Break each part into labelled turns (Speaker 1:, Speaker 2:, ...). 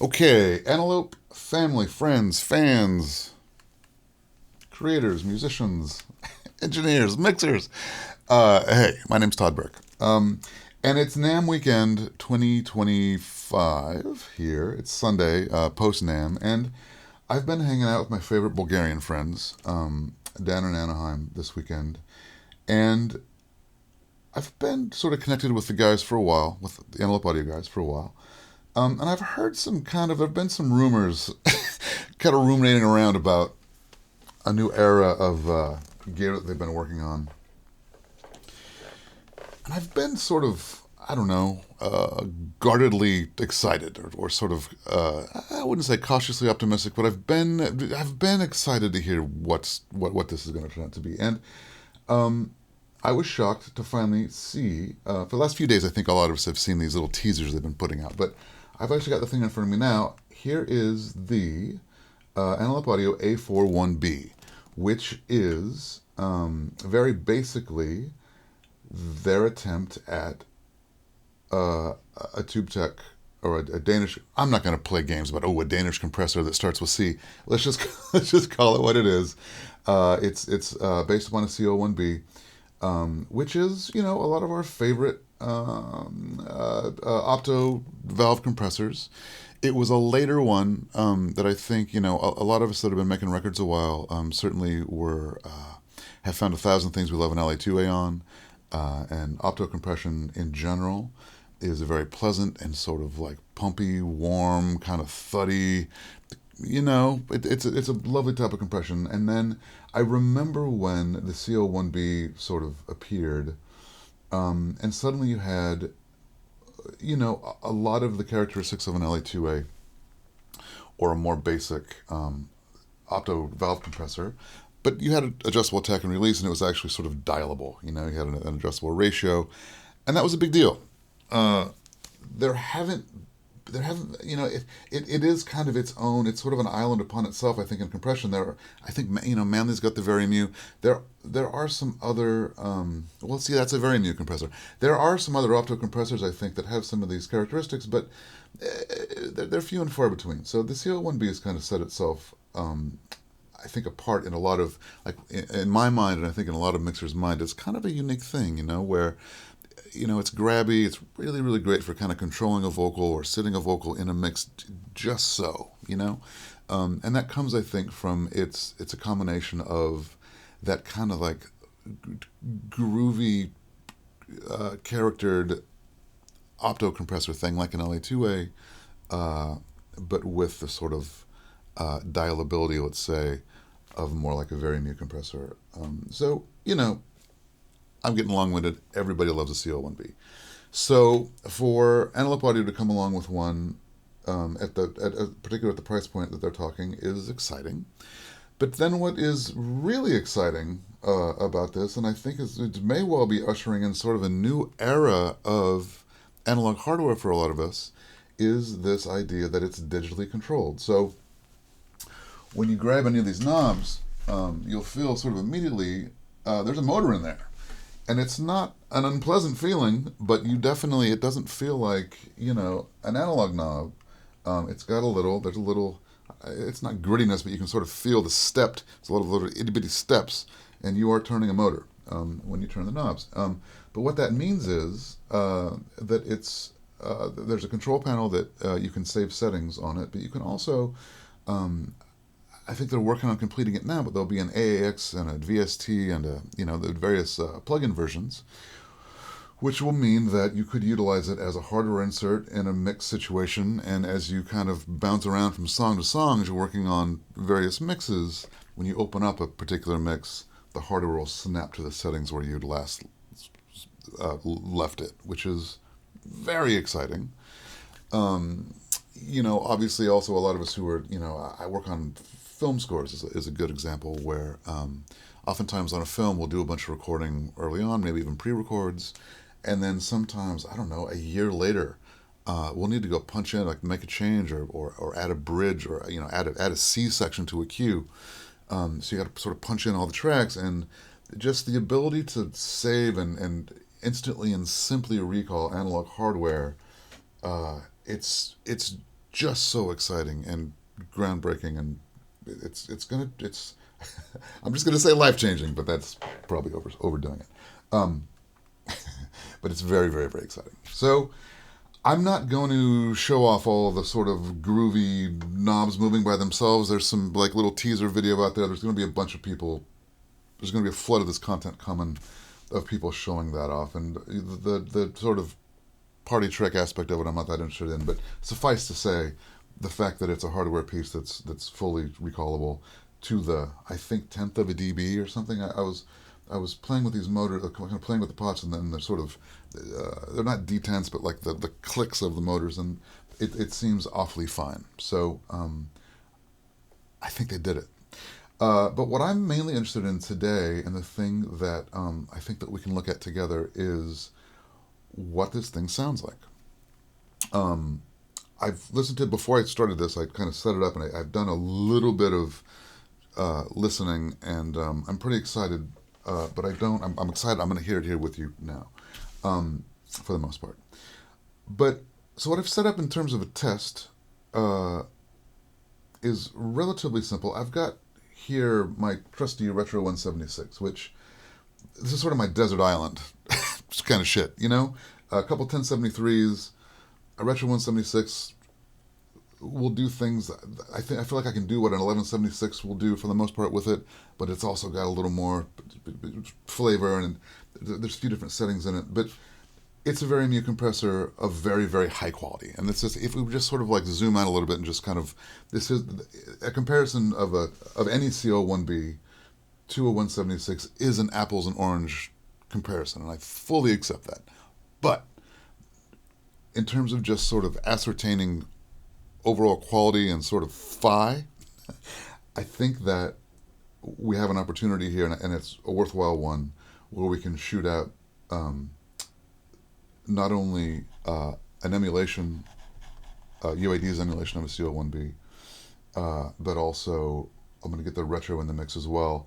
Speaker 1: Okay, Antelope, family, friends, fans, creators, musicians, engineers, mixers. Hey, my name's Todd Burke. And it's NAMM weekend 2025 here. It's Sunday, post NAMM. And I've been hanging out with my favorite Bulgarian friends down in Anaheim this weekend. And I've been sort of connected with the guys for a while, with the Antelope Audio guys for a while. And I've heard there have been some rumors kind of ruminating around about a new era of gear that they've been working on. And I've been sort of, I don't know, guardedly excited, or sort of, I wouldn't say cautiously optimistic, but I've been excited to hear what this is going to turn out to be. And I was shocked to finally see, for the last few days, I think a lot of us have seen these little teasers they've been putting out, but I've actually got the thing in front of me now. Here is the Antelope Audio A4-1B, which is very basically their attempt at a tube tech or a Danish. I'm not going to play games about a Danish compressor that starts with C. Let's just let's just call it what it is. It's based upon a CO1B, which is a lot of our favorite opto valve compressors. It was a later one that I think a lot of us that have been making records a while certainly were have found 1,000 things we love an LA2A on, and opto compression in general is a very pleasant and sort of like pumpy, warm, kind of thuddy. It's a lovely type of compression. And then I remember when the CO1B sort of appeared, and suddenly you had a lot of the characteristics of an LA2A or a more basic opto valve compressor, but you had an adjustable attack and release, and it was actually sort of dialable. You had an adjustable ratio, and that was a big deal. Uh, there haven't there haven't it is kind of its own. It's sort of an island upon itself. I think in compression I think Manly's got the very new. There are some other well, see, that's a very new compressor. There are some other opto compressors, I think, that have some of these characteristics, but they're few and far between. So the CO1B has kind of set itself, I think, apart in a lot of, like, in my mind, and I think in a lot of mixers' mind. It's kind of a unique thing, where it's grabby. It's really, really great for kind of controlling a vocal or sitting a vocal in a mix, just so, and that comes, I think, from it's a combination of that kind of like groovy, charactered opto compressor thing, like an LA2A, but with the sort of dialability, let's say, of more like a very new compressor. So, I'm getting long-winded. Everybody loves a CO1B. So for Antelope Audio to come along with one, particularly at the price point that they're talking, is exciting. But then what is really exciting about this, and I think it may well be ushering in sort of a new era of analog hardware for a lot of us, is this idea that it's digitally controlled. So when you grab any of these knobs, you'll feel sort of immediately there's a motor in there. And it's not an unpleasant feeling, but it doesn't feel like, an analog knob. There's a little, it's not grittiness, but you can sort of feel it's a lot of little itty bitty steps, and you are turning a motor when you turn the knobs. But what that means is that there's a control panel that you can save settings on it, but you can also, I think they're working on completing it now, but there'll be an AAX and a VST and the various plug-in versions, which will mean that you could utilize it as a hardware insert in a mix situation, and as you kind of bounce around from song to song as you're working on various mixes, when you open up a particular mix, the hardware will snap to the settings where you'd last left it, which is very exciting. Obviously, also a lot of us who are, I work on film scores is a good example where oftentimes on a film we'll do a bunch of recording early on, maybe even pre-records, and then sometimes, I don't know, a year later, we'll need to go punch in, like make a change or add a bridge, or add a C section to a cue. So you got to sort of punch in all the tracks, and just the ability to save and instantly and simply recall analog hardware. It's just so exciting and groundbreaking, and it's I'm just gonna say life changing, but that's probably overdoing it. Um, but it's very, very, very exciting. So I'm not going to show off all of the sort of groovy knobs moving by themselves. There's some like little teaser video out there. There's going to be a bunch of people. There's going to be a flood of this content coming of people showing that off, and the sort of party trick aspect of it I'm not that interested in. But suffice to say, the fact that it's a hardware piece that's fully recallable to the, I think, tenth of a dB or something. I was playing with these motors, kind of playing with the pots, and then they're sort of they're not detents, but like the clicks of the motors, and it seems awfully fine. So I think they did it. But what I'm mainly interested in today, and the thing that I think that we can look at together, is what this thing sounds like. I've listened to it before I started this. I kind of set it up, and I've done a little bit of listening, and I'm pretty excited. But I don't. I'm excited. I'm going to hear it here with you now, for the most part. But so what I've set up in terms of a test is relatively simple. I've got here my trusty Retro 176, which this is sort of my desert island kind of shit, you know? A couple 1073s, a Retro 176 will do things. I feel like I can do what an 1176 will do for the most part with it, but it's also got a little more flavor, and there's a few different settings in it. But it's a very mute compressor of very, very high quality. And it's just, if we just sort of like zoom out a little bit and just kind of, this is a comparison of any A4-1B to a 176 is an apples and orange comparison, and I fully accept that. But in terms of just sort of ascertaining overall quality and sort of phi, I think that we have an opportunity here, and it's a worthwhile one, where we can shoot out not only an emulation, UAD's emulation of a CO1B, but also I'm going to get the retro in the mix as well.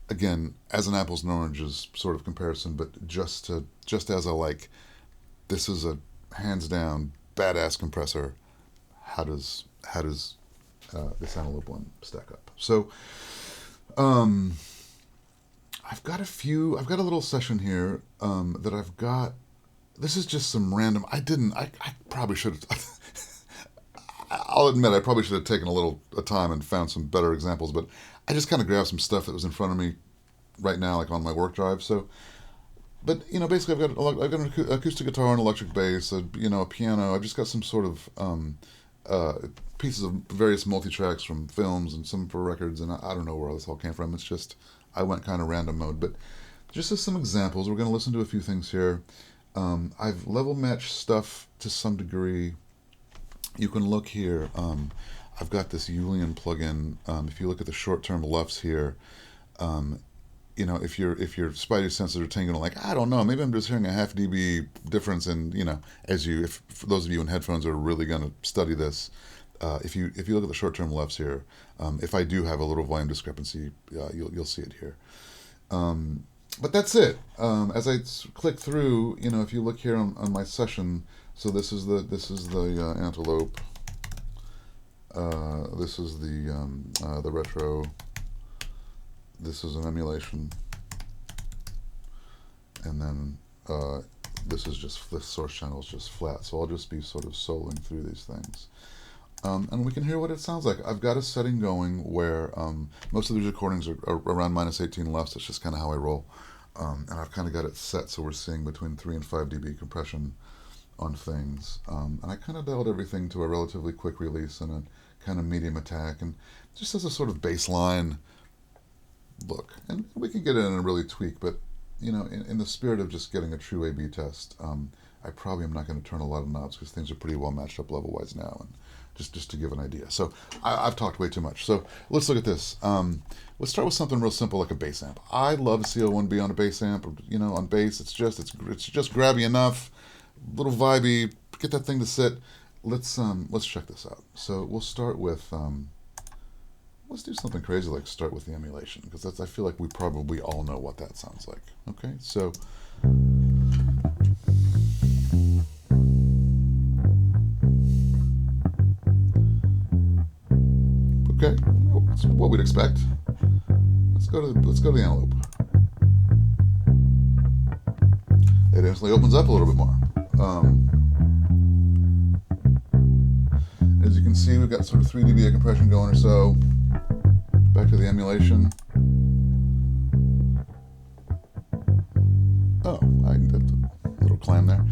Speaker 1: Again, as an apples and oranges sort of comparison, but just as a like, this is a hands down badass compressor. How does this Antelope one stack up? So, I've got a little session here that I've got. This is just some random. I probably should have. I'll admit I probably should have taken a little time and found some better examples, but I just kind of grabbed some stuff that was in front of me right now, like on my work drive. So, but you know, basically I've got an acoustic guitar, an electric bass, a piano. I've just got some sort of pieces of various multi-tracks from films and some for records, and I don't know where this all came from. It's just I went kind of random mode, but just as some examples, we're going to listen to a few things here. I've level matched stuff to some degree. You can look here. I've got this Julian plugin. If you look at the short-term LUFS here, if your spidey senses are tingling, like, I don't know, maybe I'm just hearing a half dB difference in, if for those of you in headphones are really going to study this, if you look at the short-term LUFS here, if I do have a little volume discrepancy, you'll see it here. But that's it. As I click through, if you look here on my session, so this is the Antelope. This is the retro. This is an emulation, and then this source channel is just flat. So I'll just be sort of soloing through these things. And we can hear what it sounds like. I've got a setting going where most of these recordings are around -18 LUFS. That's just kind of how I roll. And I've kind of got it set so we're seeing between 3 and 5 dB compression on things. And I kind of dialed everything to a relatively quick release and a kind of medium attack, and just as a sort of baseline look. And we can get it in and really tweak, but in the spirit of just getting a true A/B test, I probably am not going to turn a lot of knobs because things are pretty well matched up level-wise now, and just to give an idea. So I've talked way too much. So let's look at this. Let's start with something real simple like a bass amp. I love a CO1B on a bass amp. On bass, it's just grabby enough, little vibey. Get that thing to sit. Let's check this out. So we'll start with let's do something crazy like start with the emulation, because I feel like we probably all know what that sounds like. Okay, so. Okay, that's what we'd expect. Let's go to the Antelope. It instantly opens up a little bit more. As you can see, we've got sort of 3 dB compression going or so. Back to the emulation. Oh, I did a little climb there.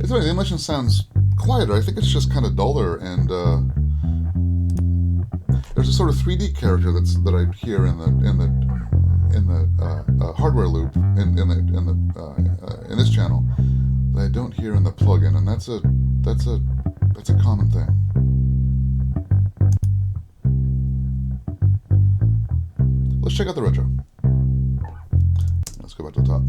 Speaker 1: It's funny, the emulation sounds quieter. I think it's just kind of duller, and there's a sort of 3D character that I hear in the hardware loop in this channel that I don't hear in the plugin, and that's a common thing. Let's check out the retro. Let's go back to the top.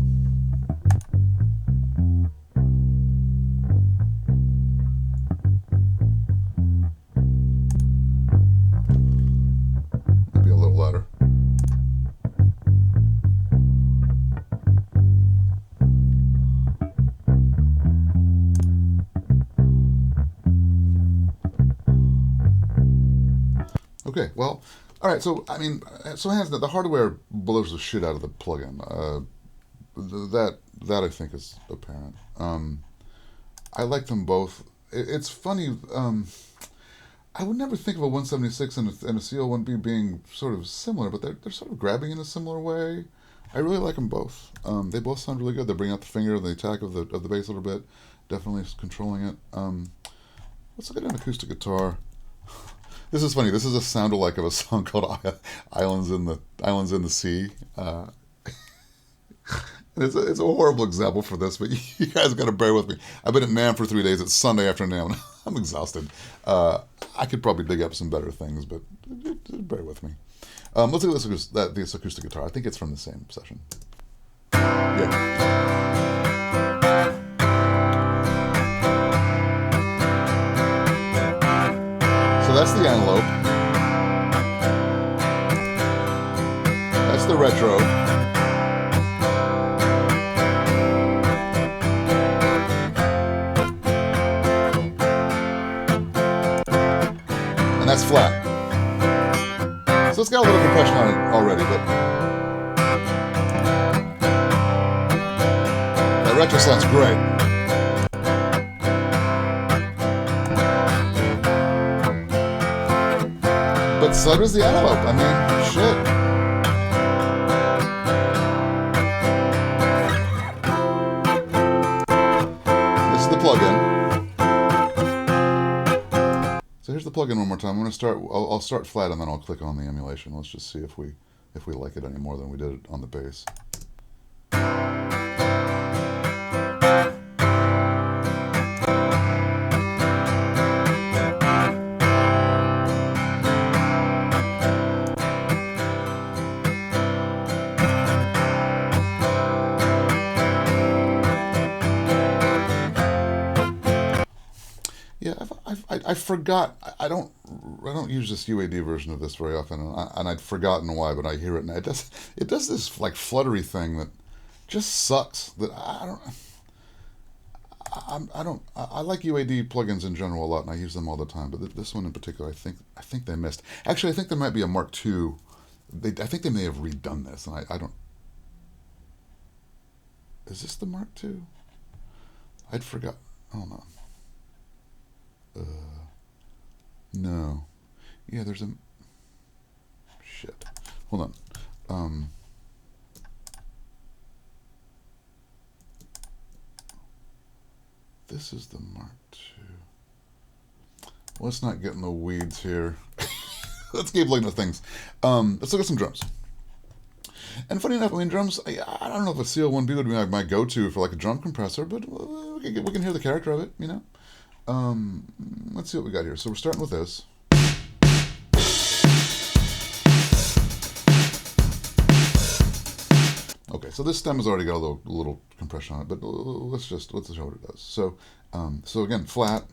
Speaker 1: Maybe a little louder. Okay, well, all right. So I mean, so hands down, the hardware blows the shit out of the plugin. That I think is apparent. I like them both. It's funny. I would never think of a 176 and a CO1B being sort of similar, but they're sort of grabbing in a similar way. I really like them both. They both sound really good. They bring out the finger, the attack of the bass a little bit. Definitely controlling it. Let's look at an acoustic guitar. This is funny. This is a sound-alike of a song called "Islands in the Sea." It's a horrible example for this, but you guys got to bear with me. I've been at NAMM for 3 days. It's Sunday after NAMM. I'm exhausted. I could probably dig up some better things, but bear with me. Let's look at this acoustic guitar. I think it's from the same session. Yeah. So that's the Antelope. That's the retro. And that's flat. So it's got a little compression on it already, but that retro sounds great. But so does the Antelope. I mean, shit. This is the plugin. So here's the plugin one more time. I'm going to start. I'll start flat and then I'll click on the emulation. Let's just see if we like it any more than we did on the bass. Yeah, I forgot. I don't use this UAD version of this very often, and I'd forgotten why, but I hear it now. It does this like fluttery thing that just sucks. That I like UAD plugins in general a lot, and I use them all the time. But this one in particular, I think they missed. Actually, I think there might be a Mark II. I think they may have redone this, and I don't. Is this the Mark II? I'd forgot. Oh no. No. Yeah, there's a... Shit. Hold on. This is the Mark II. Let's not get in the weeds here. Let's keep looking at things. Let's look at some drums. And funny enough, I mean, drums, I don't know if a CO1B would be my go-to for like a drum compressor, but we can hear the character of it, you know? Let's see what we got here. So we're starting with this. Okay, so this stem has already got a little compression on it, but let's show what it does. So, so again, flat.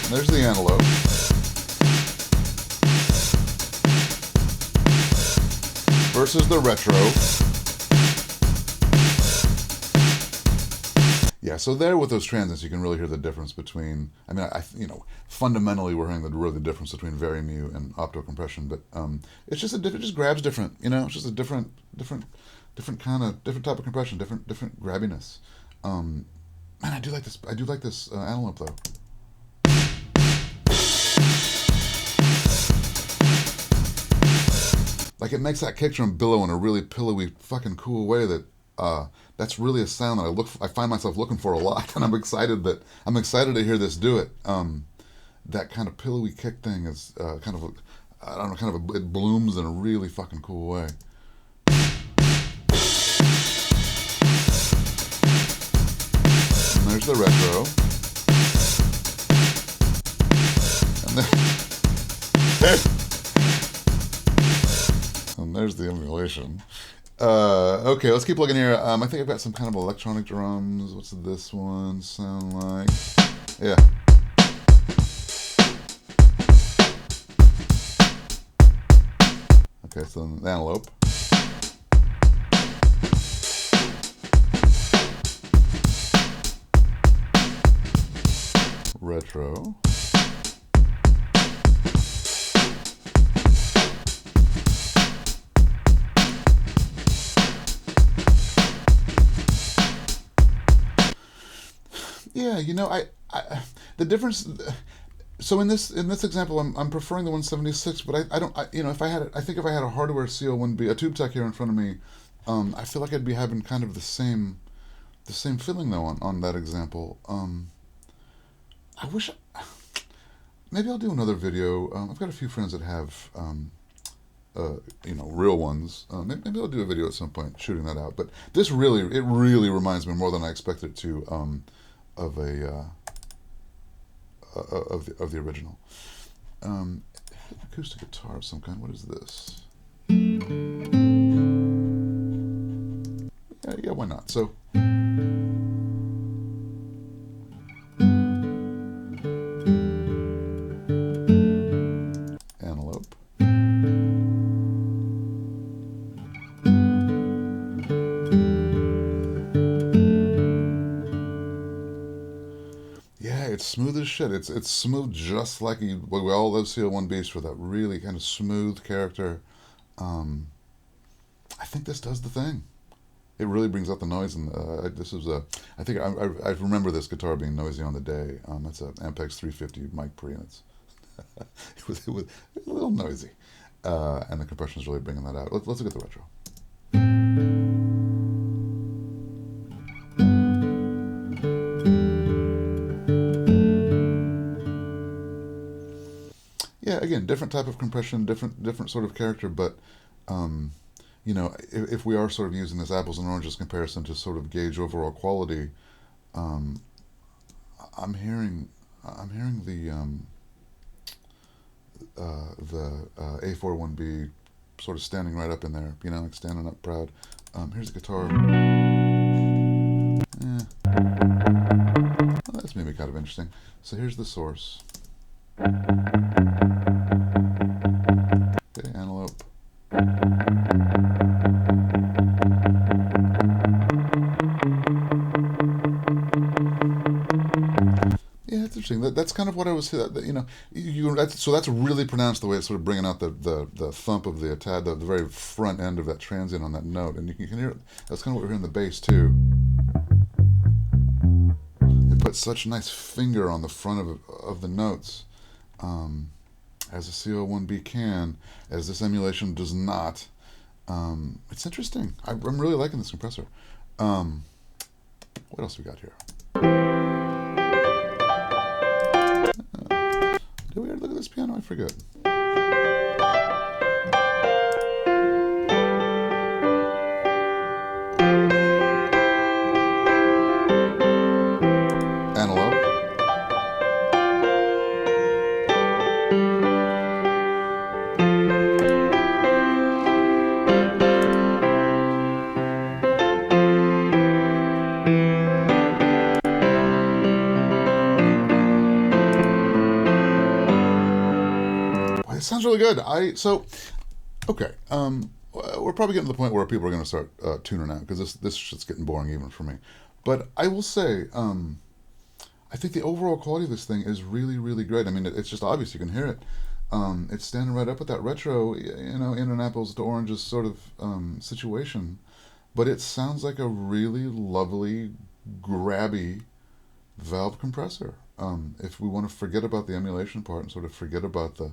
Speaker 1: And there's the Antelope. versus the retro. Yeah, so there with those transients, you can really hear the difference between. I mean, fundamentally, we're hearing the difference between Very-Mu and opto-compression, but it's just it just grabs different. It's just a different type of compression, different grabbiness. Man, I do like this. I do like this Antelope though. Like it makes that kick drum billow in a really pillowy, fucking cool way that's really a sound that I find myself looking for a lot, and I'm excited to hear this do it. That kind of pillowy kick thing is it blooms in a really fucking cool way. And there's the retro. And there's the emulation. Okay, let's keep looking here. I think I've got some kind of electronic drums. What's this one sound like? Yeah. Okay, so the Antelope. Retro. Yeah, I the difference. So in this example, I'm preferring the 176, but I don't. If I had a hardware CO1B, a tube tech here in front of me, I feel like I'd be having kind of the same feeling though on that example. I wish. Maybe I'll do another video. I've got a few friends that have real ones. Maybe I'll do a video at some point shooting that out. But this really reminds me more than I expected it to. Of the original. Acoustic guitar of some kind. What is this? Yeah, why not? So Antelope. It's smooth as shit. It's smooth just like we all love CO1Bs for that really kind of smooth character. I think this does the thing. It really brings out the noise, and I think I remember this guitar being noisy on the day. It's an Ampex 350 mic pre, and it was a little noisy, and the compression is really bringing that out. Let's look at the retro. Yeah, again, different type of compression, different sort of character, but if we are sort of using this apples and oranges comparison to sort of gauge overall quality, I'm hearing the A4-1B sort of standing right up in there, like standing up proud. Here's the guitar. Well, that's maybe kind of interesting. So here's the source. Okay, Antelope. Yeah, it's interesting. That's kind of what I was. So that's really pronounced the way it's sort of bringing out the thump of the very front end of that transient on that note, and you can hear it. That's kind of what we're hearing in the bass too. It puts such a nice finger on the front of the notes. As a CO1B can, as this emulation does not. It's interesting. I'm really liking this compressor. What else we got here? Did we ever look at this piano? I forget. Antelope. It sounds really good. Okay. we're probably getting to the point where people are going to start tuning out because this shit's getting boring even for me. But I will say, I think the overall quality of this thing is really, really great. I mean, it's just obvious. You can hear it. It's standing right up with that retro, in an apples to oranges sort of situation. But it sounds like a really lovely, grabby valve compressor. If we want to forget about the emulation part and sort of forget about the,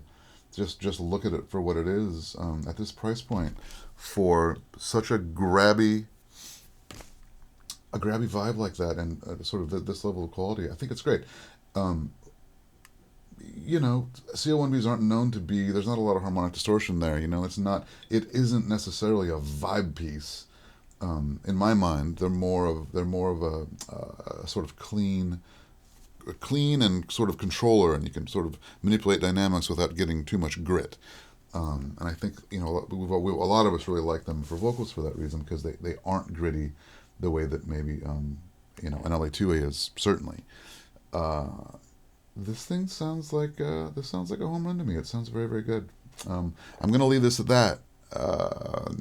Speaker 1: just look at it for what it is at this price point, for such a grabby vibe like that, and sort of this level of quality, I think it's great. Um, CO1Bs aren't known to be. There's not a lot of harmonic distortion there. It's not. It isn't necessarily a vibe piece. In my mind, they're more of a sort of clean and sort of controller, and you can sort of manipulate dynamics without getting too much grit. And I think a lot of us really like them for vocals for that reason, because they aren't gritty the way that maybe an LA2A is, certainly. Uh, this thing sounds like a home run to me. It sounds very, very good. I'm gonna leave this at that.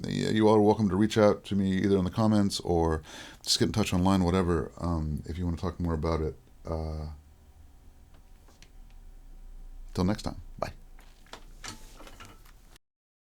Speaker 1: Yeah, you all are welcome to reach out to me either in the comments or just get in touch online, whatever, if you want to talk more about it. Till next time.